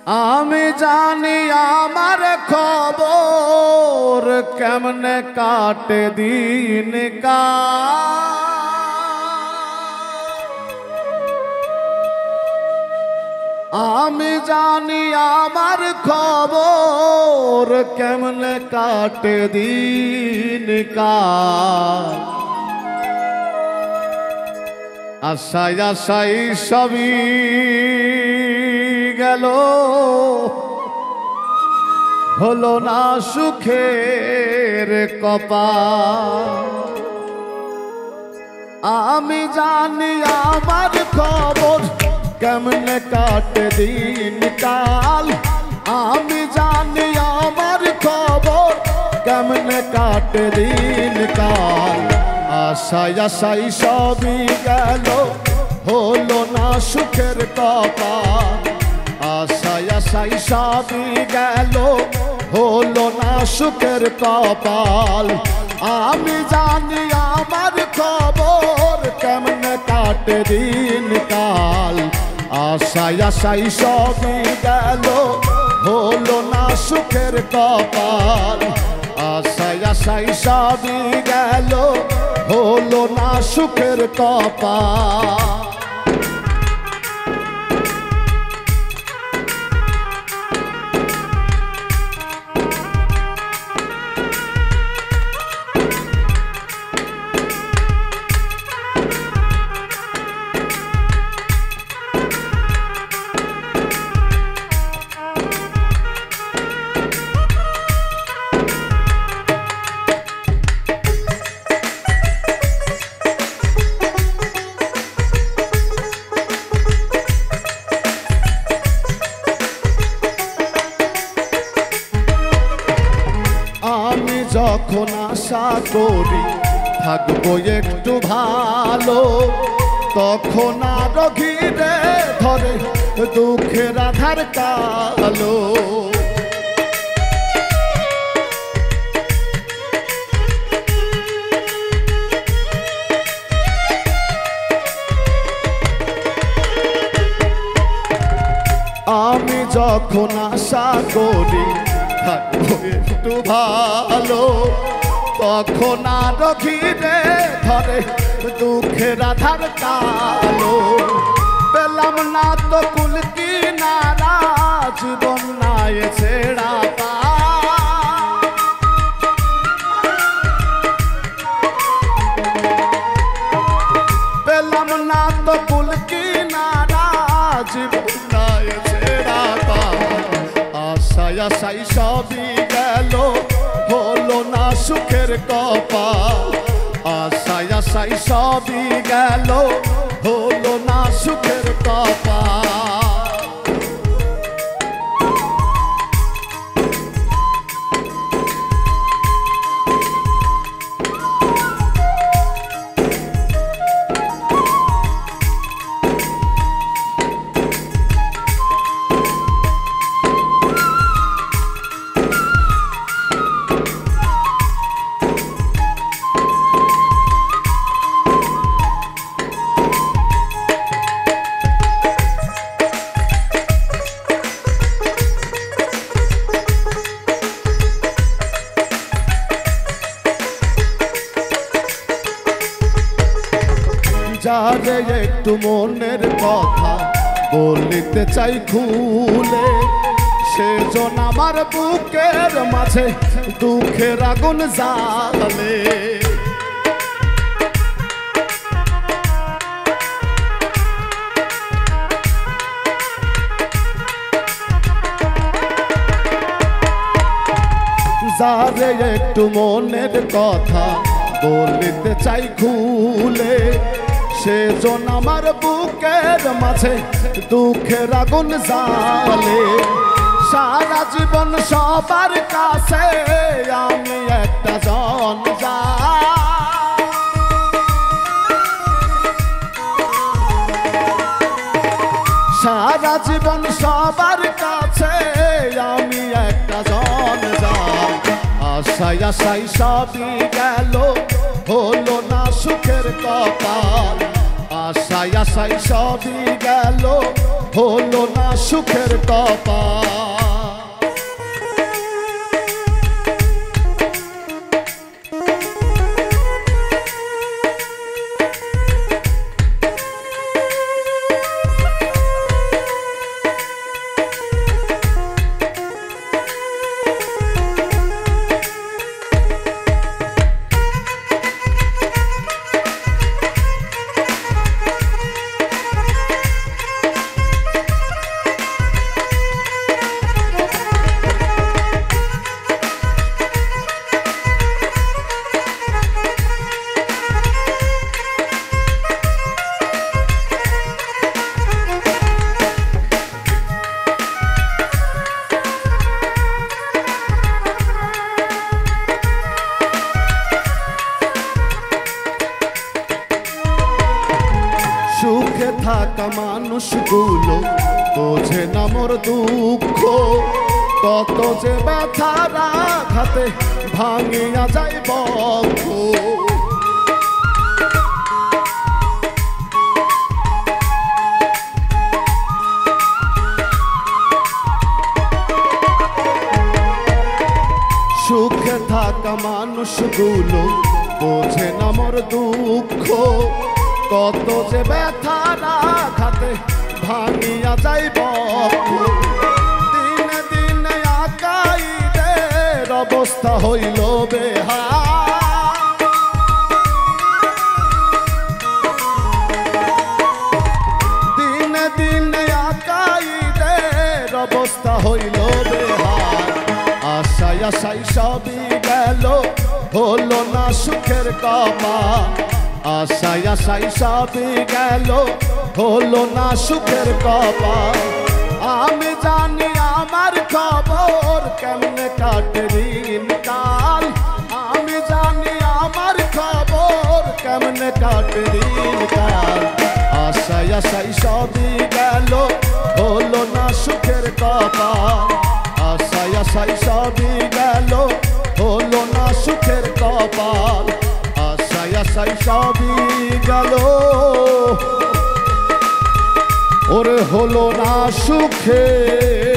আমি জানি আমার খবর কেমনে কাটে দিন আমি জানি আমার খবর কেমনে কাটে দিন আশায় আশায় সবই গেল হলো না সুখের কপাল আমি জানি আমার খবর কেমনে কাটে দিন কাল আমি জানি আমার খবর কেমনে কাটে দিন কাল আশায় আশায় সবই গেল হলো না সুখের কপাল আশায় আশায় সবই গেল হলো না সুখের কপাল আমি জানি আমার খবর কেমনে কাটে দিন কাল আশায় আশায় সবই গেল হলো না সুখের কপাল আশায় আশায় সবই গেল হলো না সুখের কপাল যখন আশা করি থাকবো একটু ভালো তখন আরো ঘিরে ধরে দুঃখের আধার কালো আমি যখন আশা করি থাকবো একটু ভালো তখন আরো ঘিরে ধরে দুঃখের আধার কালো পেলাম না তো কুল কিনারা জীবন নাই ছেড়া পেলাম না তো কুল কিনারা জীবন নাই ছেড়া আশায় আশায় সবই গেল হলো না সুখের কপাল আশায় আশায় সবই গেল হলো না সুখের কপাল যারে একটু মনের কথা বলিতে চাই খুলে সেজন আমার বুকের মাঝে দুঃখের আগুন জ্বালে যারে একটু মনের কথা বলিতে চাই খুলে সেজন আমার বুকের মাঝে দুঃখের আগুন জ্বালে সারা জীবন সবার কাছে আমি একটা জন সারা জীবন সবার কাছে আমি একটা জন আশায় আশায় সবই গেল হলো না সুখের কপাল আশায় আশায় সবই গেল, হলো না সুখের কপাল। সুখে থাকা মানুষগুলো বোঝে না মোর দুঃখ, কত যে ব্যথার আঘাতে ভাঙিয়া যায় বক্ষ। সুখে থাকা মানুষগুলো বোঝে না মোর দুঃখ, কত যে ব্যথার আঘাতে ভাঙিয়া যাইব। দিনে দিনে আকাইদের অবস্থা হইল বেহাল। দিনে দিনে আকাইদের অবস্থা হইল বেহাল। আশায় আশায় সবই গেল, হলো না সুখের কপাল। আশায় আশায় সবই গেল, হলো না সুখের কপাল। আমি জানি আমার খবর কেমনে কাটে দিনকাল। আমি জানি আমার খবর কেমনে কাটে দিনকাল। আশায় আশায় সবই গেল, হলো না সুখের কপাল। আশায় আশায় সবই গেল, হলো না সুখের কপাল। আশায় আশায় সবই গেল, ওরে হলো না সুখের